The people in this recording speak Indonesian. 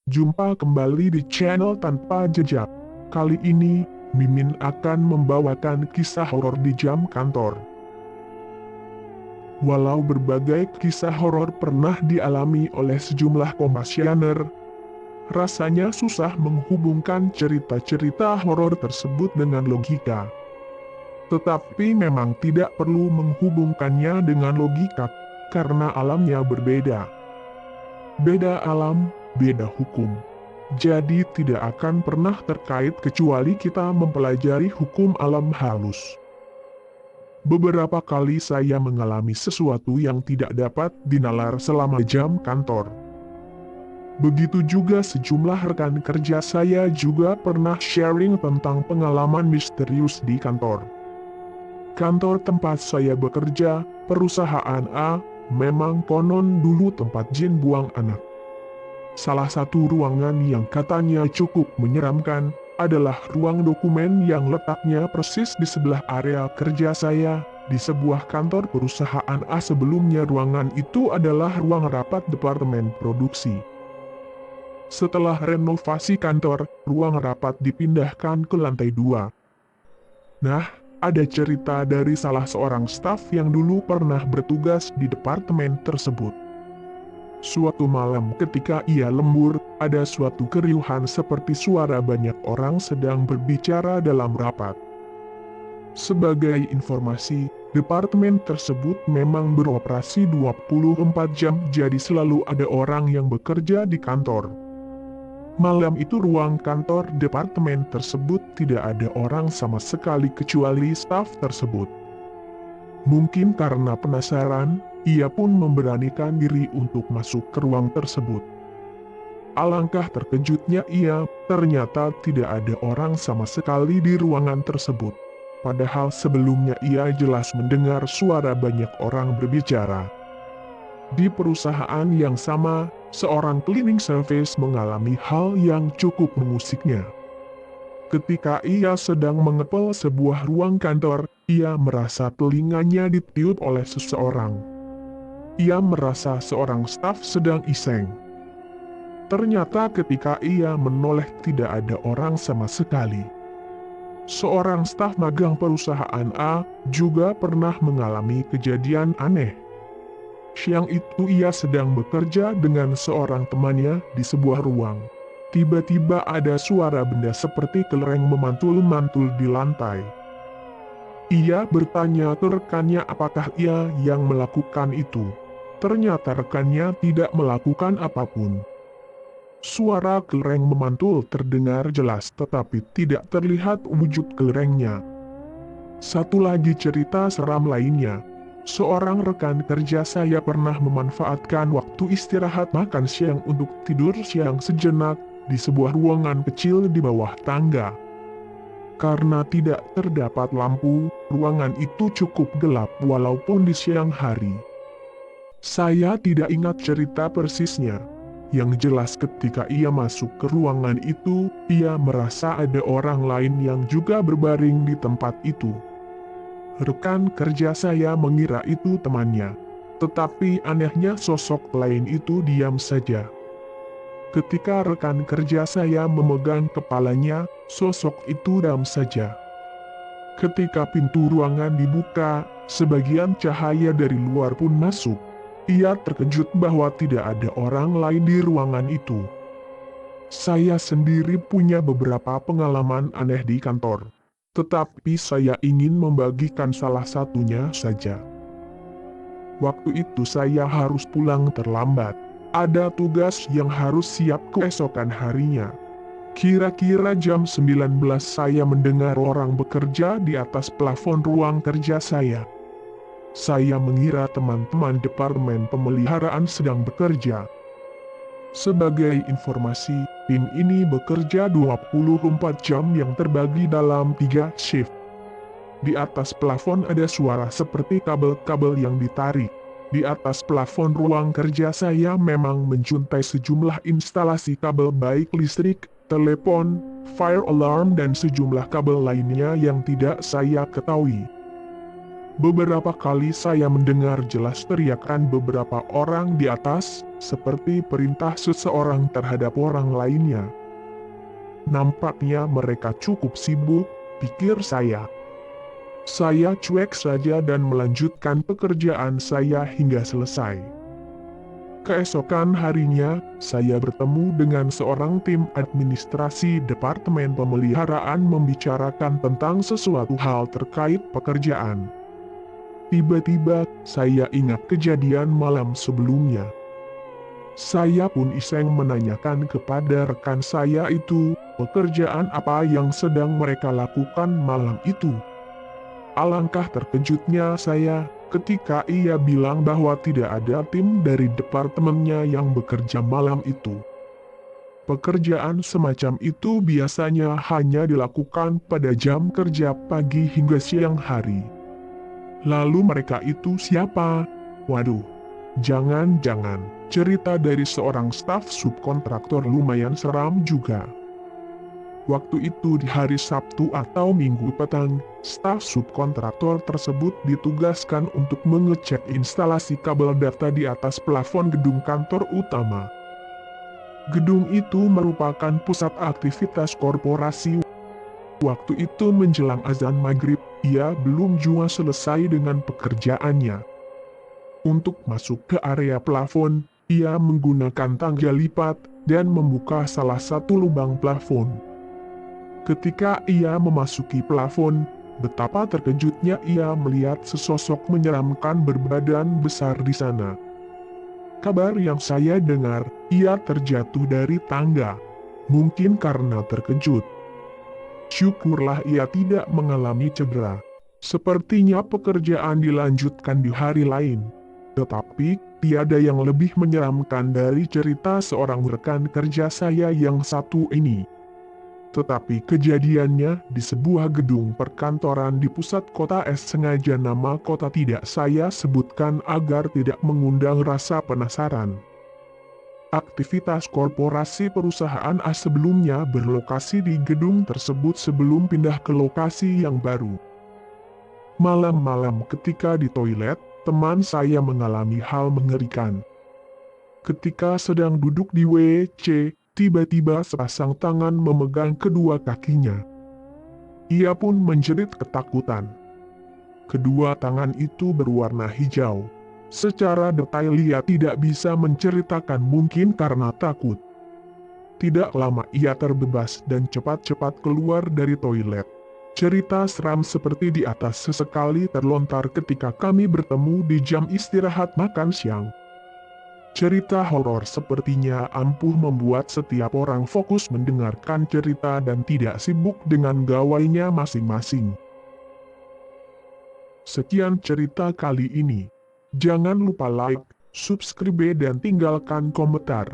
Jumpa kembali di channel Tanpa Jejak. Kali ini, Mimin akan membawakan kisah horor di jam kantor. Walau berbagai kisah horor pernah dialami oleh sejumlah komisioner, rasanya susah menghubungkan cerita-cerita horor tersebut dengan logika. Tetapi memang tidak perlu menghubungkannya dengan logika, karena alamnya berbeda. Beda alam, beda hukum. Jadi tidak akan pernah terkait kecuali kita mempelajari hukum alam halus. Beberapa kali saya mengalami sesuatu yang tidak dapat dinalar selama jam kantor. Begitu juga sejumlah rekan kerja saya juga pernah sharing tentang pengalaman misterius di kantor. Kantor tempat saya bekerja, perusahaan A, memang konon dulu tempat jin buang anak. Salah satu ruangan yang katanya cukup menyeramkan adalah ruang dokumen yang letaknya persis di sebelah area kerja saya. Di sebuah kantor perusahaan A sebelumnya ruangan itu adalah ruang rapat departemen produksi. Setelah renovasi kantor, ruang rapat dipindahkan ke lantai 2. Nah, ada cerita dari salah seorang staf yang dulu pernah bertugas di departemen tersebut. Suatu malam ketika ia lembur, ada suatu keriuhan seperti suara banyak orang sedang berbicara dalam rapat. Sebagai informasi, departemen tersebut memang beroperasi 24 jam, jadi selalu ada orang yang bekerja di kantor. Malam itu ruang kantor departemen tersebut tidak ada orang sama sekali kecuali staf tersebut. Mungkin karena penasaran, ia pun memberanikan diri untuk masuk ke ruang tersebut. Alangkah terkejutnya ia, ternyata tidak ada orang sama sekali di ruangan tersebut. Padahal sebelumnya ia jelas mendengar suara banyak orang berbicara. Di perusahaan yang sama, seorang cleaning service mengalami hal yang cukup mengusiknya. Ketika ia sedang mengepel sebuah ruang kantor, ia merasa telinganya ditiup oleh seseorang. Ia merasa seorang staf sedang iseng. Ternyata ketika ia menoleh tidak ada orang sama sekali. Seorang staf magang perusahaan A juga pernah mengalami kejadian aneh. Siang itu ia sedang bekerja dengan seorang temannya di sebuah ruang. Tiba-tiba ada suara benda seperti kelereng memantul-mantul di lantai. Ia bertanya ke rekannya apakah ia yang melakukan itu. Ternyata rekannya tidak melakukan apapun. Suara kelereng memantul terdengar jelas tetapi tidak terlihat wujud kelerengnya. Satu lagi cerita seram lainnya. Seorang rekan kerja saya pernah memanfaatkan waktu istirahat makan siang untuk tidur siang sejenak di sebuah ruangan kecil di bawah tangga. Karena tidak terdapat lampu, ruangan itu cukup gelap walaupun di siang hari. Saya tidak ingat cerita persisnya. Yang jelas ketika ia masuk ke ruangan itu, ia merasa ada orang lain yang juga berbaring di tempat itu. Rekan kerja saya mengira itu temannya. Tetapi anehnya sosok lain itu diam saja. Ketika rekan kerja saya memegang kepalanya, sosok itu diam saja. Ketika pintu ruangan dibuka, sebagian cahaya dari luar pun masuk. Ia terkejut bahwa tidak ada orang lain di ruangan itu. Saya sendiri punya beberapa pengalaman aneh di kantor. Tetapi saya ingin membagikan salah satunya saja. Waktu itu saya harus pulang terlambat. Ada tugas yang harus siap keesokan harinya. Kira-kira jam 19 saya mendengar orang bekerja di atas plafon ruang kerja saya. Saya mengira teman-teman departemen pemeliharaan sedang bekerja. Sebagai informasi, tim ini bekerja 24 jam yang terbagi dalam 3 shift. Di atas plafon ada suara seperti kabel-kabel yang ditarik. Di atas plafon ruang kerja saya memang menjuntai sejumlah instalasi kabel baik listrik, telepon, fire alarm dan sejumlah kabel lainnya yang tidak saya ketahui. Beberapa kali saya mendengar jelas teriakan beberapa orang di atas, seperti perintah seseorang terhadap orang lainnya. Nampaknya mereka cukup sibuk, pikir saya. Saya cuek saja dan melanjutkan pekerjaan saya hingga selesai. Keesokan harinya, saya bertemu dengan seorang tim administrasi Departemen Pemeliharaan membicarakan tentang sesuatu hal terkait pekerjaan. Tiba-tiba, saya ingat kejadian malam sebelumnya. Saya pun iseng menanyakan kepada rekan saya itu, pekerjaan apa yang sedang mereka lakukan malam itu. Alangkah terkejutnya saya ketika ia bilang bahwa tidak ada tim dari departemennya yang bekerja malam itu. Pekerjaan semacam itu biasanya hanya dilakukan pada jam kerja pagi hingga siang hari. Lalu mereka itu siapa? Waduh, jangan-jangan cerita dari seorang staf subkontraktor lumayan seram juga. Waktu itu di hari Sabtu atau Minggu petang, staf subkontraktor tersebut ditugaskan untuk mengecek instalasi kabel data di atas plafon gedung kantor utama. Gedung itu merupakan pusat aktivitas korporasi. Waktu itu menjelang azan maghrib, ia belum jua selesai dengan pekerjaannya. Untuk masuk ke area plafon, ia menggunakan tangga lipat dan membuka salah satu lubang plafon. Ketika ia memasuki plafon, betapa terkejutnya ia melihat sesosok menyeramkan berbadan besar di sana. Kabar yang saya dengar, ia terjatuh dari tangga. Mungkin karena terkejut. Syukurlah ia tidak mengalami cedera. Sepertinya pekerjaan dilanjutkan di hari lain. Tetapi, tiada yang lebih menyeramkan dari cerita seorang rekan kerja saya yang satu ini. Tetapi kejadiannya di sebuah gedung perkantoran di pusat kota. Sengaja nama kota tidak saya sebutkan agar tidak mengundang rasa penasaran. Aktivitas korporasi perusahaan A sebelumnya berlokasi di gedung tersebut sebelum pindah ke lokasi yang baru. Malam-malam ketika di toilet, teman saya mengalami hal mengerikan. Ketika sedang duduk di WC, tiba-tiba sepasang tangan memegang kedua kakinya. Ia pun menjerit ketakutan. Kedua tangan itu berwarna hijau. Secara detail ia tidak bisa menceritakan mungkin karena takut. Tidak lama ia terbebas dan cepat-cepat keluar dari toilet. Cerita seram seperti di atas sesekali terlontar ketika kami bertemu di jam istirahat makan siang. Cerita horor sepertinya ampuh membuat setiap orang fokus mendengarkan cerita dan tidak sibuk dengan gawainya masing-masing. Sekian cerita kali ini. Jangan lupa like, subscribe dan tinggalkan komentar.